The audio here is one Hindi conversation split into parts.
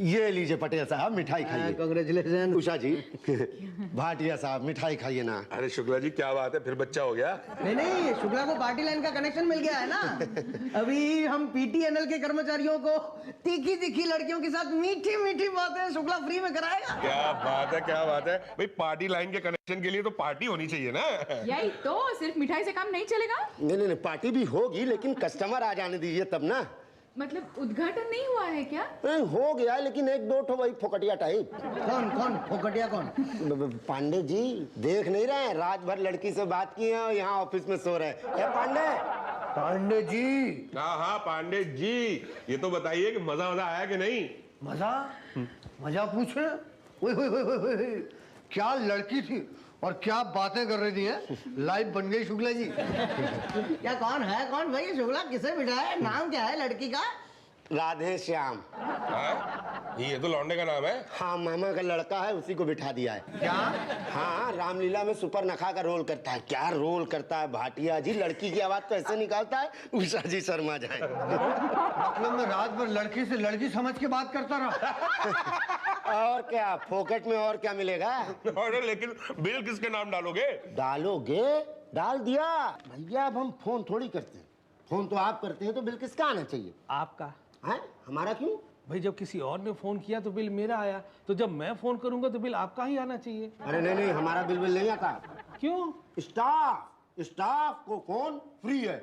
ये लीजिए पटेल साहब, मिठाई खाइए। कांग्रेचुलेशन। उषा जी, भाटिया साहब मिठाई खाइए ना। अरे शुक्ला जी क्या बात है, फिर बच्चा हो गया? नहीं, शुक्ला को पार्टी लाइन का कनेक्शन मिल गया है ना। अभी हम पीटीएनएल के कर्मचारियों को तीखी तीखी लड़कियों के साथ मीठी मीठी बातें शुक्ला फ्री में कराएगा। क्या बात है, क्या बात है भाई। पार्टी लाइन के कनेक्शन के लिए तो पार्टी होनी चाहिए ना। यही तो, सिर्फ मिठाई से काम नहीं चलेगा। नहीं, पार्टी भी होगी, लेकिन कस्टमर आ जाने दीजिए तब ना। मतलब उद्घाटन नहीं हुआ है क्या? नहीं, हो गया, लेकिन एक दो ठो वही फोकटिया टाइप। कौन फोकटिया कौन? पांडे जी देख नहीं रहे हैं, रात भर लड़की से बात की है, यहाँ ऑफिस में सो रहे हैं। पांडे जी। हाँ पांडे जी, ये तो बताइए कि मजा आया कि नहीं? मजा पूछे। क्या लड़की थी और क्या बातें कर रही थी है? लाइव बन गई शुक्ला जी। क्या कौन भाई शुक्ला, किसे बिठाया? नाम क्या है लड़की का? राधे श्याम। ये तो लौंडे का नाम है। हाँ, मामा का लड़का है, उसी को बिठा दिया है। क्या? हाँ, रामलीला में सुपर नखा का रोल करता है। क्या रोल करता है भाटिया जी, लड़की की आवाज तो ऐसे निकालता है उषा जी शर्मा जाए। मतलब मैं रात भर लड़की से लड़की समझ के बात करता रहा। और क्या, फोकट में और क्या मिलेगा? अरे लेकिन बिल किसके नाम डालोगे? डालोगे? डाल दिया भैया। अब हम फोन थोड़ी करते हैं, फोन तो आप करते हैं, तो बिल किसका आना चाहिए? आपका। है? हमारा क्यों? भाई जब किसी और ने फोन किया तो बिल मेरा आया, तो जब मैं फोन करूंगा तो बिल आपका ही आना चाहिए। अरे नहीं, हमारा बिल नहीं आता। क्यों? स्टाफ को फोन फ्री है।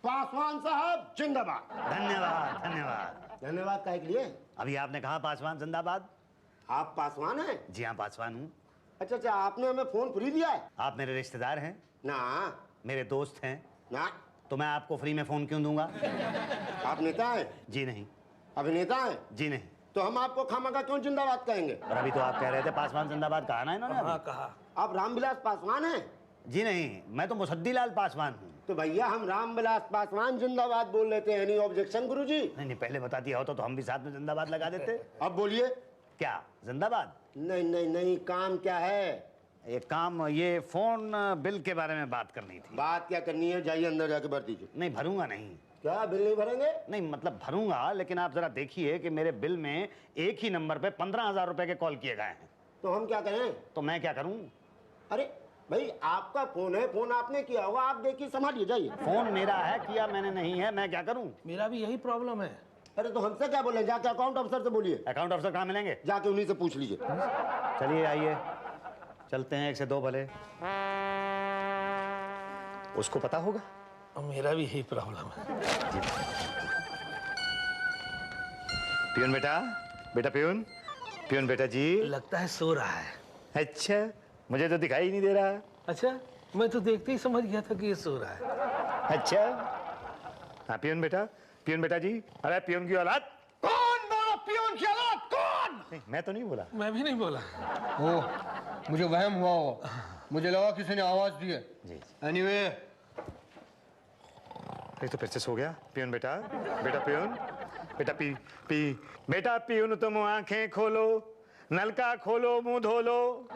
पासवान साहब जिंदाबाद। धन्यवाद काहे के लिए? अभी आपने कहा पासवान जिंदाबाद। आप पासवान हैं? जी हाँ, पासवान हूँ। अच्छा, आपने हमें फोन फ्री दिया है? आप मेरे रिश्तेदार हैं ना। मेरे दोस्त हैं ना। तो मैं आपको फ्री में फोन क्यों दूंगा? आप नेता हैं? जी नहीं। अभिनेता हैं? जी नहीं। तो हम आपको खामखा क्यों जिंदाबाद कहेंगे? और अभी तो आप कह रहे थे पासवान जिंदाबाद, कहा ना इन्होंने? हाँ कहा। आप रामविलास पासवान हैं? जी नहीं, मैं तो मुसद्दीलाल पासवान हूँ। तो भैया हम रामविलास पासवान जिंदाबाद बोल लेते हैं। एनी ऑब्जेक्शन गुरुजी? नहीं, पहले बता दिया होता तो हम भी साथ में जिंदाबाद लगा देते। अब बोलिए। क्या जिंदाबाद? नहीं, काम क्या है? एक काम, ये फोन बिल के बारे में बात करनी थी। बात क्या करनी है? जाइए अंदर जाके भर दीजिए। नहीं, भरूंगा नहीं। क्या बिल नहीं भरेंगे? नहीं मतलब भरूंगा, लेकिन आप जरा देखिए कि मेरे बिल में एक ही नंबर पे 15,000 रुपए के कॉल किए गए हैं। तो हम क्या करें? तो मैं क्या करूं? अरे भाई, आपका फोन है, फोन आपने किया होगा, आप देखिए, संभालिए, जाइए। फोन मेरा है, किया मैंने नहीं है, मैं क्या करूं? मेरा भी यही प्रॉब्लम है। अरे तो हमसे क्या बोले? जाके अकाउंट अफसर से बोलिए। अकाउंट अफसर कहाँ मिलेंगे? जाके उन्हीं से पूछ लीजिए। चलिए आइए, चलते हैं, 1 से 2 भले। उसको पता होगा। मेरा भी यही प्रॉब्लम है। पियून बेटा पियून बेटा जी। लगता है सो रहा है। अच्छा, मुझे तो दिखाई नहीं दे रहा। अच्छा, मैं तो देखते ही समझ गया था कि ये सो रहा है। अच्छा, हाँ पियून बेटा जी। अरे पियून की औलाद। कौन बोला पियून की औलाद? कौन? नहीं, मैं तो नहीं बोला। मैं भी नहीं बोला। ओ, मुझे वहम हुआ होगा, मुझे लगा किसी ने आवाज दी है। जी। एनीवे, ये तो फिर से सो गया। पियून बेटा पियून बेटा बेटा पियून, तुम आंखें खोलो, नलका खोलो, मुंह धो लो।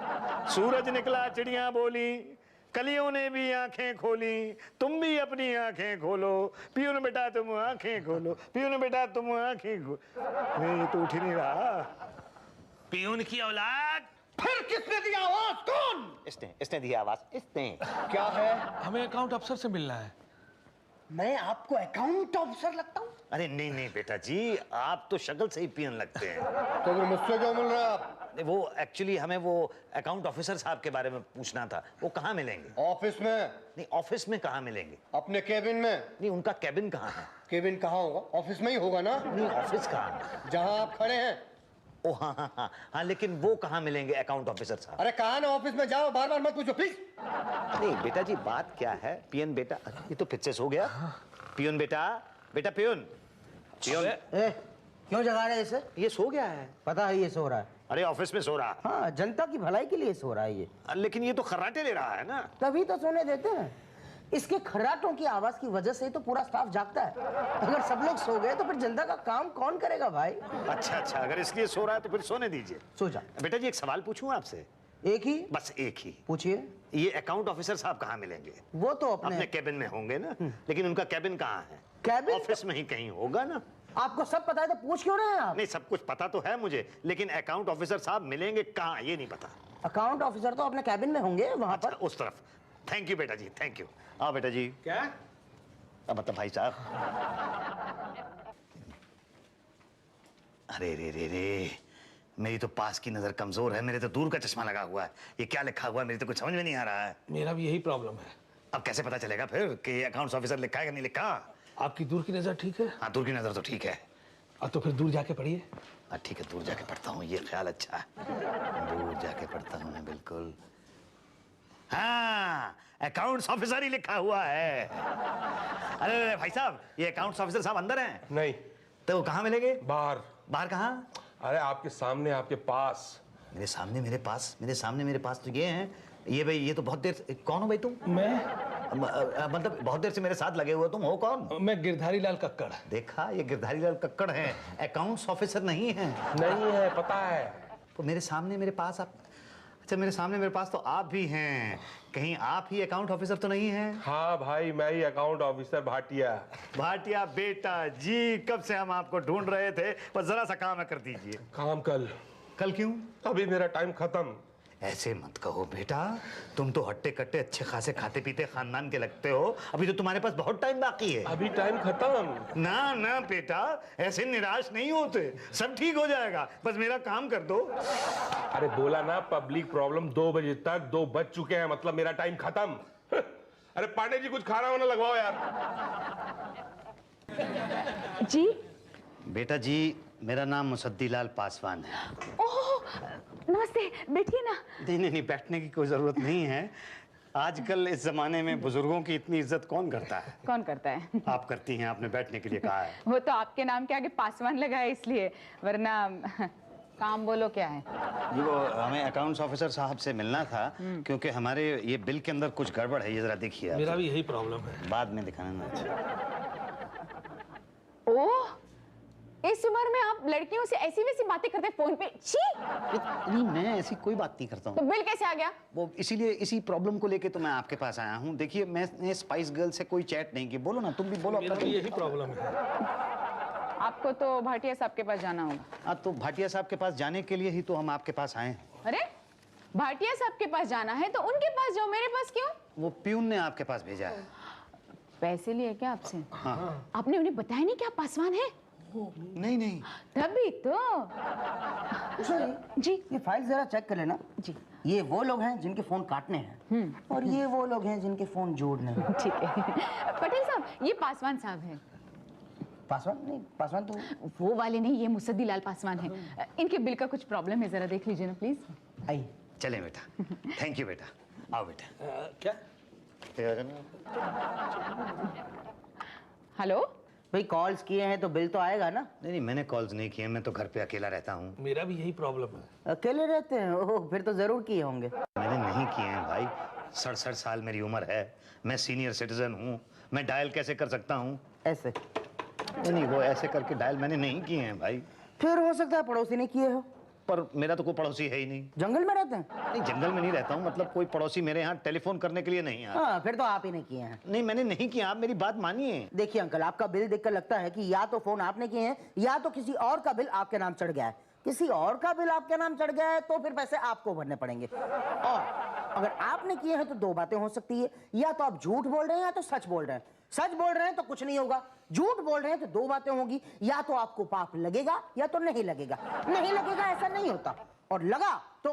सूरज निकला, चिड़िया बोली, कलियों ने भी आंखें खोली, तुम भी अपनी आंखें खोलो। पियून बेटा तुम आंखें खोलो, पियून बेटा तुम आंखें खोलो। नहीं, तो उठ ही नहीं रहा। पियून की औलाद। फिर किसने दी आवाज? कौन? इसने दी आवाज। इसने क्या है? हमें अकाउंट अफसर से मिलना है। मैं आपको अकाउंट ऑफिसर लगता हूँ? अरे नहीं बेटा जी, आप तो शक्ल से ही पियन लगते हैं। तो फिर मुझसे क्यों मिल रहा है आप? वो एक्चुअली हमें वो अकाउंट ऑफिसर साहब के बारे में पूछना था। वो कहाँ मिलेंगे? ऑफिस में। नहीं, ऑफिस में कहाँ मिलेंगे? अपने केबिन में। नहीं, उनका केबिन कहाँ है? केबिन कहाँ होगा? ऑफिस में ही होगा ना। नहीं, ऑफिस कहाँ है? जहाँ आप खड़े हैं। ओ हाँ, लेकिन वो कहाँ मिलेंगे अकाउंट ऑफिसर साहब? अरे कहा ना, ऑफिस में जाओ, बार बार मत पूछो प्लीज। नहीं बेटा जी, बात क्या है? पियन बेटा, ये तो पिक्चर्स हो गया। पियन बेटा पियन क्यों जगा रहे इसे? ये सो गया है। पता है ये सो रहा है। अरे ऑफिस में सो रहा। हाँ, जनता की भलाई के लिए सो रहा है ये। लेकिन ये तो खर्राटे ले रहा है ना। तभी तो सोने देते हैं। इसके खर्राटों की आवाज की वजह से तो पूरा स्टाफ जागता है। अगर सब लोग सो गए तो फिर जनता का काम कौन करेगा भाई? अच्छा, अगर इसलिए सो रहा है तो फिर सोने दीजिए। सो जा। बेटा जी, एक सवाल पूछूं आपसे? एक ही? बस एक ही। पूछिए। ये अकाउंट ऑफिसर साहब कहाँ मिलेंगे? वो तो अपने केबिन में होंगे ना, लेकिन उनका केबिन कहाँ है? केबिन? ऑफिस में ही कहीं होगा ना। आपको सब पता है तो पूछ क्यों रहे हैं आप? नहीं, सब कुछ पता तो है मुझे, लेकिन अकाउंट ऑफिसर साहब मिलेंगे कहाँ ये नहीं पता। अकाउंट ऑफिसर तो अपने कैबिन में होंगे वहां पर। उस तरफ। थैंक यू बेटा जी, थैंक यू। आओ बेटा जी। क्या? अब मतलब भाई साहब। अरे रे रे रे, मेरी तो पास की नजर कमजोर है, मेरे तो दूर का चश्मा लगा हुआ है। ये क्या लिखा हुआ है मेरी तो कुछ समझ में नहीं आ रहा है। मेरा भी यही प्रॉब्लम है। अब कैसे पता चलेगा फिर कि अकाउंट्स ऑफिसर लिखा है कि नहीं लिखा? आपकी दूर की नजर ठीक है? हाँ, दूर की नजर तो ठीक है। अब तो फिर दूर जाके पढ़िए। हाँ ठीक है, दूर जाके पढ़ता हूँ, ये ख्याल अच्छा है। दूर जाके पढ़ता हूँ मैं, बिल्कुल। हाँ, अकाउंट्स ऑफिसर ही लिखा हुआ है। अरे भाई साहब, ये अकाउंट्स ऑफिसर साहब अंदर हैं? नहीं, तो वो कहाँ मिलेंगे? बाहर। बाहर कहाँ? अरे आपके सामने, आपके पास। मेरे सामने मेरे पास, मेरे सामने मेरे पास तो ये हैं। ये भाई, ये तो बहुत देर से, कौन हो भाई तुम? मैं मतलब बहुत देर से मेरे साथ लगे हुए, तुम हो कौन? मैं गिरधारी लाल कक्कड़। देखा, ये गिरधारी लाल कक्कड़ हैं, अकाउंट्स ऑफिसर नहीं है। नहीं है, पता है। तो मेरे सामने मेरे पास आप, अच्छा मेरे सामने मेरे पास तो आप भी हैं, कहीं आप ही अकाउंट ऑफिसर तो नहीं हैं? हाँ भाई, मैं ही अकाउंट ऑफिसर भाटिया। भाटिया बेटा जी, कब से हम आपको ढूंढ रहे थे, बस जरा सा काम है कर दीजिए। काम कल। कल क्यों? अभी मेरा टाइम खत्म। ऐसे मत कहो बेटा, तुम तो हट्टे कट्टे अच्छे खासे खाते पीते खानदान के लगते हो, अभी तो तुम्हारे पास बहुत टाइम बाकी है। अभी टाइम खत्म। ना ना बेटा, ऐसे निराश नहीं होते, सब ठीक हो जाएगा, बस मेरा काम कर दो। अरे बोला ना, पब्लिक प्रॉब्लम 2 बजे तक, 2 बज चुके हैं, मतलब मेरा टाइम खत्म। अरे पांडे जी, कुछ खाना वाना लगवाओ यार। जी। बेटा जी, मेरा नाम मुसद्दीलाल पासवान है। ओह, नमस्ते, बैठिए ना। नहीं नहीं नहीं, बैठने की कोई जरूरत नहीं है। आजकल इस जमाने में बुजुर्गों की इतनी इज्जत कौन करता है? कौन करता है? आप करती हैं, आपने बैठने के लिए कहा है। वो तो आपके नाम के आगे पासवान लगा है इसलिए, वरना काम बोलो क्या है? जी, वो हमें अकाउंट्स ऑफिसर साहब से मिलना था, क्योंकि हमारे ये बिल के अंदर कुछ गड़बड़ है, ये जरा देखिए आप। मेरा भी यही प्रॉब्लम है। बाद में दिखाना ना। अच्छा, ओह, इस उम्र में आप लड़कियों से ऐसी वैसी बातें करते फोन पे? छी! नहीं, मैं ऐसी कोई बात नहीं करता तो हूँ। बिल कैसे आ गया? वो इसीलिए, इसी प्रॉब्लम को लेके तो मैं आपके पास आया हूँ। देखिए, मैंने स्पाइस गर्ल से कोई चैट नहीं की। बोलो ना, तुम भी बोलो। मेरा भी यही प्रॉब्लम है। आपको तो भाटिया साहब के पास जाना होगा। हाँ, तो भाटिया साहब के पास जाने के लिए ही तो हम आपके पास आए हैं। अरे, भाटिया साहब के पास जाना है तो उनके पास जाओ, मेरे पास क्यों? वो प्यून ने आपके पास भेजा है। पैसे लिए क्या आपसे? हाँ। आपने उन्हें बताया नहीं कि आप पासवान हैं? नहीं नहीं, तभी तो। जी, ये फाइल जरा चेक कर लेना जी। ये वो लोग हैं जिनके फोन काटने हैं और ये वो लोग हैं जिनके फोन जोड़ने हैं। ठीक है। पटेल साहब, ये पासवान साहब हैं। पासवान नहीं, पासवान तो वो वाले नहीं, ये मुसद्दीलाल पासवान हैं। इनके बिल का कुछ प्रॉब्लम है, जरा देख लीजिए ना प्लीज। आई। चले बेटा। थैंक यू बेटा, आओ बेटा। क्या? हेलो, भाई कॉल्स किए हैं तो बिल तो आएगा ना? नहीं नहीं, मैंने कॉल्स नहीं किए, मैं तो घर पे अकेला रहता हूँ। मेरा भी यही प्रॉब्लम है। अकेले रहते हैं? ओह, फिर तो जरूर किए होंगे। मैंने नहीं किए हैं भाई, 67 साल मेरी उम्र है, मैं सीनियर सिटीजन हूँ, मैं डायल कैसे कर सकता हूँ? ऐसे? नहीं, वो ऐसे करके डायल मैंने नहीं किए हैं भाई। फिर हो सकता है पड़ोसी ने किए हो। पर मेरा तो कोई पड़ोसी है ही नहीं। जंगल में रहते हैं? नहीं, जंगल में नहीं रहता हूँ, मतलब कोई पड़ोसी मेरे यहाँ टेलीफोन करने के लिए नहीं आया। हाँ, फिर तो आप ही ने किए हैं। नहीं, मैंने नहीं किया, आप मेरी बात मानिए। देखिए अंकल, आपका बिल देखकर लगता है कि या तो फोन आपने किए हैं या तो किसी और का बिल आपके नाम चढ़ गया है। किसी और का बिल आपके नाम चढ़ गया है तो फिर पैसे आपको भरने पड़ेंगे। और अगर आपने किए हैं तो 2 बातें हो सकती है, या तो आप झूठ बोल रहे हैं या तो सच बोल रहे हैं। सच बोल रहे हैं तो कुछ नहीं होगा, झूठ बोल रहे हैं तो 2 बातें होंगी, या तो आपको पाप लगेगा या तो नहीं लगेगा। नहीं लगेगा ऐसा नहीं होता, और लगा तो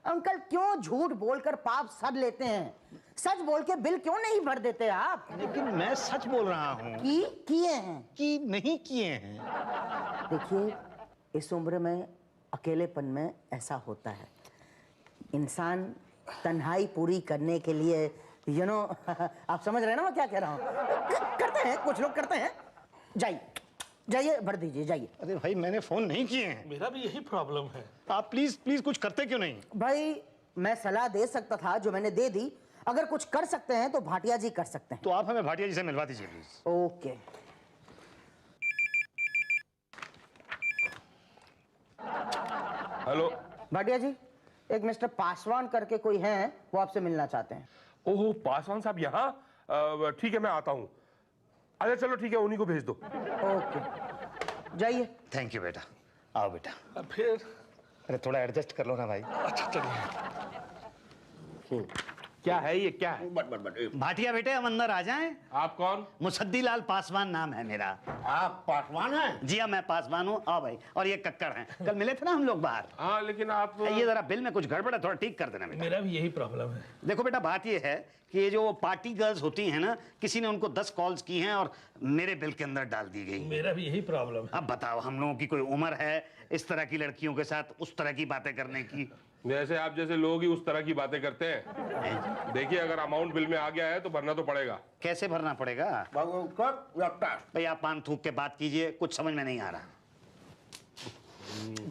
अंकल क्यों झूठ बोलकर पाप सद लेते हैं? सच बोल के बिल क्यों नहीं भर देते आप? लेकिन मैं सच बोल रहा हूँ कि किए हैं कि नहीं किए हैं। देखिए, इस उम्र में अकेलेपन में ऐसा होता है, इंसान तन्हाई पूरी करने के लिए आप समझ रहे हैं ना मैं क्या कह रहा हूँ? करते हैं, कुछ लोग करते हैं। जाइए जाइए, भर दीजिए, जाइए। अरे भाई, मैंने फोन नहीं किए हैं। मेरा भी यही प्रॉब्लम है। आप प्लीज प्लीज कुछ करते क्यों नहीं? भाई मैं सलाह दे सकता था, जो मैंने दे दी। अगर कुछ कर सकते हैं तो भाटिया जी कर सकते हैं। तो आप हमें भाटिया जी से मिलवा दीजिए प्लीज। ओके। हेलो। भाटिया जी, एक मिस्टर पासवान करके कोई हैं, वो आपसे मिलना चाहते हैं। ओहो, पासवान साहब यहाँ? ठीक है, मैं आता हूँ। अच्छा चलो ठीक है, उन्हीं को भेज दो। ओके। जाइए। थैंक यू बेटा, आओ बेटा। अब फिर अरे थोड़ा एडजस्ट कर लो ना भाई। अच्छा चलिए। क्या है ये, क्या है? भाटिया बेटे हम अंदर आ जाएं? आप कौन? मुसद्दी लाल पासवान नाम है मेरा। आप पासवान हैं? जी हाँ, मैं पासवान हूँ। आओ भाई। और ये कक्कड़ हैं, कल मिले थे ना हम लोग बाहर। हाँ लेकिन आप ये जरा बिल में कुछ गड़बड़ है, थोड़ा ठीक कर देना बेटा। मेरा भी यही प्रॉब्लम है। देखो बेटा, बात ये है कि ये जो पार्टी गर्ल्स होती हैं ना, किसी ने उनको 10 कॉल्स की हैं और मेरे बिल के अंदर डाल दी गई। मेरा भी यही प्रॉब्लम है। अब बताओ, हम लोगों की कोई उम्र है इस तरह की लड़कियों के साथ उस तरह की बातें करने की? जैसे आप जैसे लोग ही उस तरह की बातें करते हैं। देखिए, अगर अमाउंट बिल में आ गया है तो भरना तो पड़ेगा। कैसे भरना पड़ेगा? भाई आप पान थूक के बात कीजिए, कुछ समझ में नहीं आ रहा।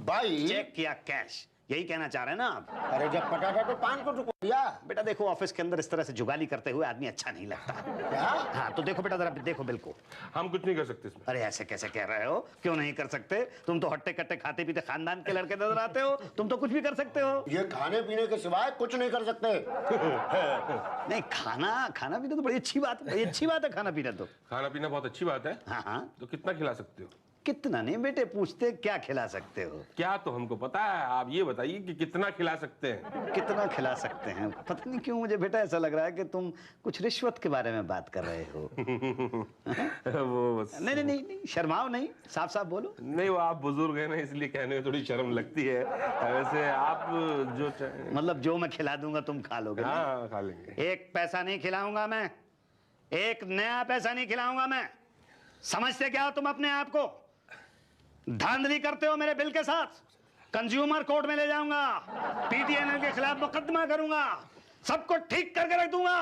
भाई चेक किया कैश, यही कहना चाह रहे हैं ना आप? अरे जब पटा था तो पान को चुका दिया। बेटा देखो, ऑफिस के अंदर इस तरह से जुगाली करते हुए आदमी अच्छा नहीं लगता। क्या? हाँ तो देखो बेटा, जरा देखो बिल को। हम कुछ नहीं कर सकते इसमें। अरे ऐसे कैसे कह रहे हो? क्यों नहीं कर सकते? तुम तो हट्टे कट्टे खाते पीते खानदान के लड़के नजर आते हो, तुम तो कुछ भी कर सकते हो। ये खाने पीने के सिवाय कुछ नहीं कर सकते। नहीं, खाना पीना तो बड़ी अच्छी बात है, बड़ी अच्छी बात है खाना पीना तो। खाना पीना बहुत अच्छी बात है। हाँ हाँ, तो कितना खिला सकते हो? कितना नहीं बेटे, पूछते क्या खिला सकते हो? क्या तो हमको पता है, आप ये बताइए कि कितना खिला सकते हैं। कितना खिला सकते हैं? पता नहीं क्यों मुझे बेटा ऐसा लग रहा है कि तुम कुछ रिश्वत के बारे में बात कर रहे हो। वो नहीं नहीं नहीं नहीं, शर्माओ नहीं, साफ साफ बोलो। नहीं, वो आप बुजुर्ग हैं ना, इसलिए कहने में थोड़ी शर्म लगती है। वैसे आप जो चाहें। मतलब जो मैं खिला दूंगा तुम खा लोगे? हाँ खा लेंगे। एक पैसा नहीं खिलाऊंगा मैं, एक नया पैसा नहीं खिलाऊंगा मैं। समझते क्या हो तुम अपने आप को? धांधली करते हो मेरे बिल के साथ, कंज्यूमर कोर्ट में ले जाऊंगा, पीटीएनएल के खिलाफ मुकदमा करूंगा, सबको ठीक करके रख दूंगा,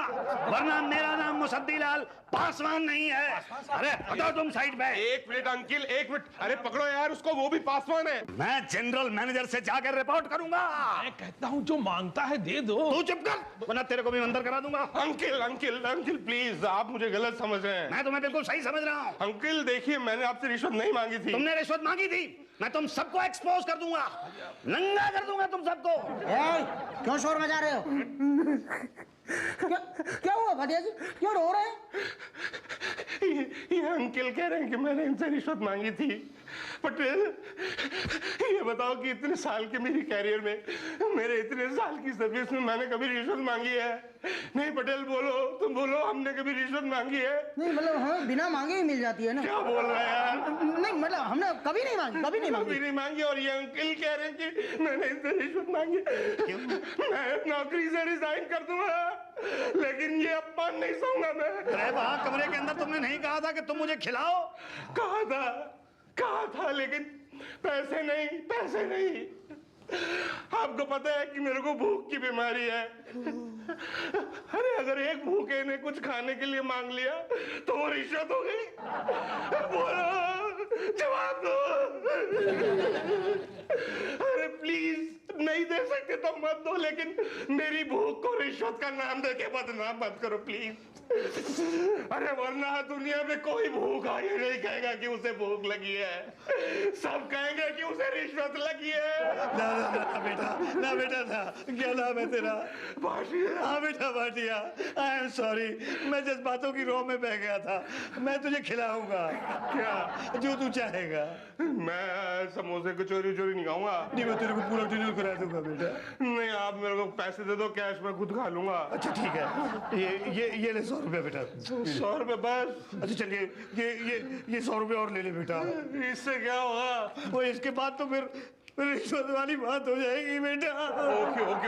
वरना मेरा नाम मुसद्दी लाल पासवान नहीं है। अरे हटाओ तुम साइड पे। एक मिनट अंकिल, एक मिनट। अरे पकड़ो यार उसको, वो भी पासवान है। मैं जनरल मैनेजर से जाकर रिपोर्ट करूंगा। मैं कहता हूँ जो मांगता है दे दो। तू चुप कर, वरना तेरे को भी अंदर करा दूंगा। अंकिल अंकिल अंकिल प्लीज, आप मुझे गलत समझ रहे हैं। मैं तुम्हें बिल्कुल सही समझ रहा हूँ। अंकिल देखिए, मैंने आपसे रिश्वत नहीं मांगी थी। तुमने रिश्वत मांगी थी, मैं तुम सबको एक्सपोज कर दूंगा, नंगा कर दूंगा तुम सबको। क्यों शोर मचा रहे हो? क्या हुआ भाटिया जी, क्यों रो रहे हैं? ये अंकिल कह रहे हैं कि मैंने इनसे रिश्वत मांगी थी। पटेल, ये बताओ कि इतने साल के मेरी कैरियर में, मेरे इतने साल की सर्विस में मैंने कभी रिश्वत मांगी है? नहीं पटेल, बोलो, तुम बोलो, हमने कभी रिश्वत मांगी है? नहीं मतलब हमें बिना मांगे ही मिल जाती है ना। क्या बोल रहे हैं यार? नहीं मतलब हमने कभी नहीं मांगी, कभी नहीं मांगी। कभी नहीं मांगी, और ये अंकिल कह रहे हैं कि मैंने इनसे रिश्वत मांगी। मैं नौकरी से रिजाइन कर दूंगा, लेकिन ये अपमान नहीं सहूंगा मैं। अरे वहां कमरे के अंदर तुमने नहीं कहा था कि तुम मुझे खिलाओ? कहा था, लेकिन पैसे नहीं। आपको पता है कि मेरे को भूख की बीमारी है। अरे अगर एक भूखे ने कुछ खाने के लिए मांग लिया तो वो रिश्वत हो गई? बोलो, जवाब दो। अरे प्लीज, नहीं दे सकते तो मत दो, लेकिन मेरी भूख को रिश्वत का नाम देके बदनाम मत करो प्लीज। अरे वरना दुनिया में कोई भूखा ये नहीं कहेगा कि उसे भूख लगी है, सब कहेंगे कि उसे रिश्वत लगी है। ना बेटा ना, क्या नाम है तेरा? भाटिया। हाँ बेटा भाटिया, आई एम सॉरी, मैं जज्बातों की रोह में बह गया था। मैं तुझे खिलाऊंगा, क्या? जो तू चाहेगा। मैं समोसे को चोरी नहीं खाऊंगा। नहीं, मैं तेरे को पूरा डिनर करा दूंगा बेटा। नहीं, आप मेरे को पैसे दे दो कैश, मैं खुद खा लूंगा। अच्छा ठीक है, ये ले 100 रुपया बेटा। 100 रुपए बस? अच्छा चलिए, ये 100 रुपया और ले ले बेटा। इससे क्या होगा? वो इसके बाद तो फिर रिश्वत वाली बात हो जाएगी बेटा।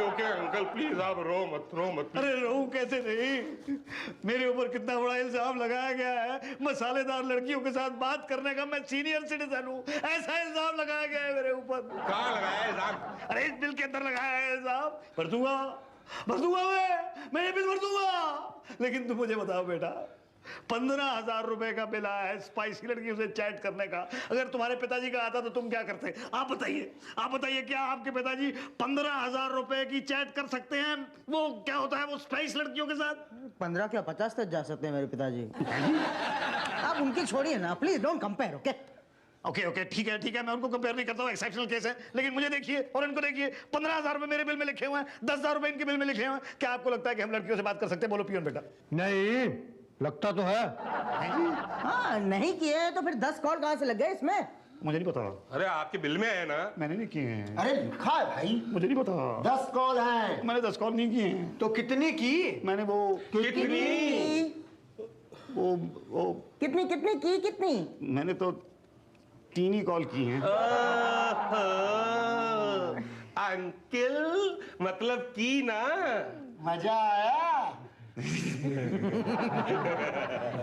ओके अंकल प्लीज, आप रो मत प्लीज। अरे रहूं कैसे नहीं, मेरे ऊपर कितना बड़ा इल्जाम लगाया गया है, मसालेदार लड़कियों के साथ बात करने का। मैं सीनियर सिटीजन हूँ, ऐसा इल्जाम लगाया गया है मेरे ऊपर। कहाँ लगाया है इल्जाम? अरे इस बिल के अंदर लगाया है इल्जाम। भर दूंगा मैं ये बिल भर दूंगा। लेकिन तुम मुझे बताओ बेटा, 15,000 रुपए का बिल आया है स्पाइसी लड़कियों से चैट करने का। अगर तुम्हारे पिताजी का आता तो तुम क्या करते? आप बताइए, क्या आपके पिताजी 15,000 रुपए की चैट कर सकते हैं? वो क्या होता है वो स्पाइस लड़कियों के साथ? 15 क्या 50 तक जा सकते हैं मेरे पिताजी। आप उनकी छोड़िए ना प्लीज, डोंट कंपेयर। ओके ठीक है, मैं उनको कंपेयर नहीं करता हूँ, एक्सेप्शनल केस है। लेकिन मुझे देखिए और इनको देखिए, 15,000 रुपए मेरे बिल में लिखे हुए हैं, 10,000 रुपए इनके बिल में लिखे हुए हैं। क्या आपको लगता है कि हम लड़कियों से बात कर सकते हैं? बोलो पियोन बेटा। नहीं, लगता तो है। हाँ नहीं किए तो फिर 10 कॉल कहाँ से लग गए इसमें? मुझे नहीं पता। अरे आपके बिल में है ना। मैंने नहीं किए हैं। अरे लिखा है भाई, मुझे नहीं पता। 10 कॉल हैं। मैंने 10 कॉल नहीं किए हैं। तो कितनी की? मैंने वो कितनी? वो कितनी कितनी की कितनी? मैंने तो 3 ही कॉल की हैं। अंकिल मतलब की ना। मजा आया?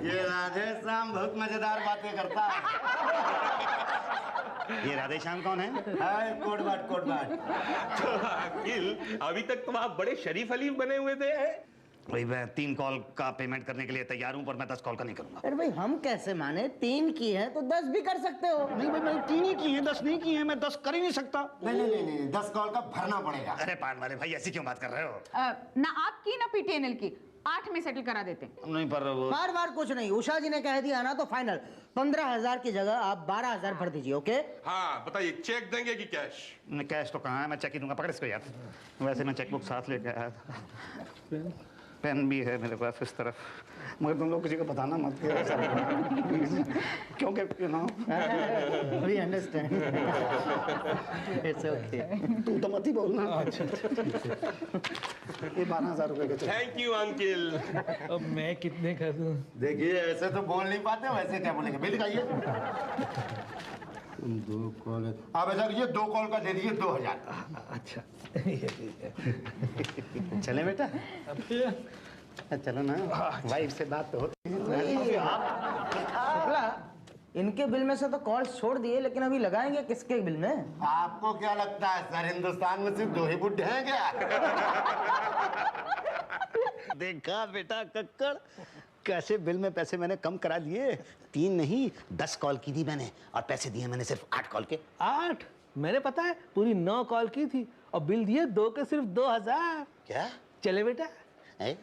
ये राधे श्याम बहुत मजेदार बातें करता है। ये राधे श्याम कौन है? हाय कोट बाट कोट बाट। तो अंकिल अभी तक तो आप बड़े शरीफ अलीफ बने हुए थे। भाई मैं 3 कॉल का पेमेंट करने के लिए तैयार हूं, पर मैं 10 कॉल का नहीं करूंगा। अरे भाई हम कैसे माने? 3 की है तो 10 भी कर सकते हो। नहीं भाई, मैंने 3 ही की हैं, 10 नहीं की हैं। मैं 10 कर ही नहीं सकता। नहीं 10 कॉल का भरना पड़ेगा। अरे पान वाले भाई, ऐसी क्यों बात कर रहे हो? ना आपकी ना पीटीएनएल की 8 में सेटल करा देते हैं। नहीं पर वो बार बार कुछ नहीं, उषा जी ने कह दिया ना तो फाइनल 15,000 की जगह आप 12,000 भर दीजिए। ओके? हाँ बताइए, चेक देंगे कि कैश? कैश तो कहाँ है, मैं चेक ही दूंगा। पकड़ इसको यार। वैसे मैं चेकबुक साथ लेके आया था, पेन भी है मेरे पास इस तरफ, मगर तुम लोग किसी को बताना मत क्योंकि वी अंडरस्टैंड। It's okay. तू तो मत ही बोलना। ये 12,000 रुपए के चेक। Thank you uncle. अब मैं कितने कर दूं? देखिए ऐसे तो बोल नहीं पाते, वैसे क्या बोलेंगे? बिल दिखाइए। 2 कॉल आप ऐसा कीजिए, 2 कॉल का दे दीजिए 2,000। अच्छा चले बेटा, चलो ना, वाइफ से बात तो होती है। शुक्ला, इनके बिल में से तो कॉल छोड़ दिए, लेकिन अभी लगाएंगे किसके बिल में? आपको क्या लगता है सर, हिंदुस्तान में सिर्फ 2 ही बुड्ढे हैं क्या? देखा बेटा कक्कड़, कैसे बिल में पैसे मैंने कम करा लिए। 3 नहीं 10 कॉल की थी मैंने, और पैसे दिए मैंने सिर्फ 8 कॉल के। 8? मैंने पता है पूरी 9 कॉल की थी और बिल दिए 2 के सिर्फ 2,000। क्या? चले बेटा। है?